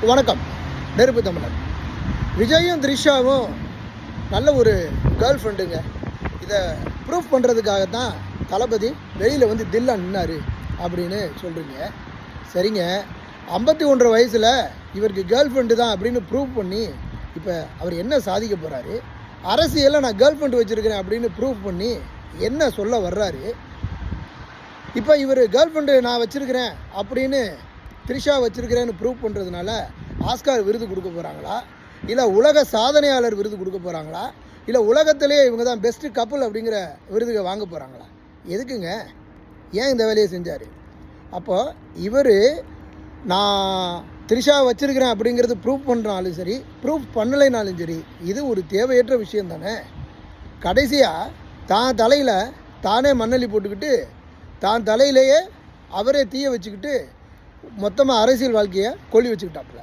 வணக்கம். நெருப்பு தமிழர். விஜயும் த்ரிஷாவும் நல்ல ஒரு கேர்ள் ஃப்ரெண்டுங்க. இதை ப்ரூஃப் பண்ணுறதுக்காகத்தான் தளபதி வெளியில் வந்து தில்லா நின்னார் அப்படின்னு சொல்கிறீங்க. சரிங்க, 51 வயசில் இவருக்கு கேர்ள் ஃப்ரெண்டு தான் அப்படின்னு ப்ரூவ் பண்ணி இப்போ அவர் என்ன சாதிக்க போகிறாரு? அரசியலில் நான் கேர்ள் ஃப்ரெண்டு வச்சுருக்கிறேன் அப்படின்னு ப்ரூவ் பண்ணி என்ன சொல்ல வர்றாரு? இப்போ இவர் கேர்ள் ஃப்ரெண்டு நான் வச்சுருக்கிறேன் அப்படின்னு த்ரிஷா வச்சுருக்கிறேன்னு ப்ரூவ் பண்ணுறதுனால ஆஸ்கார் விருது கொடுக்க போகிறாங்களா, இல்லை உலக சாதனையாளர் விருது கொடுக்க போகிறாங்களா, இல்லை உலகத்திலே இவங்க தான் பெஸ்ட்டு கப்புள் அப்படிங்கிற விருதுகளை வாங்க போகிறாங்களா? எதுக்குங்க? ஏன் இந்த வேலையை செஞ்சார்? அப்போது இவர் நான் த்ரிஷா வச்சுருக்கிறேன் அப்படிங்கிறது ப்ரூவ் பண்ணுறாலும் சரி, ப்ரூவ் பண்ணலைனாலும் சரி, இது ஒரு தேவையற்ற விஷயம் தானே. கடைசியாக தான் தலையில் தானே மண்ணள்ளி போட்டுக்கிட்டு தான் தலையிலேயே அவரே தீய வச்சுக்கிட்டு மொத்தமாக அரசியல் வாழ்க்கையை கொல்லி வச்சுக்கிட்டாப்புல.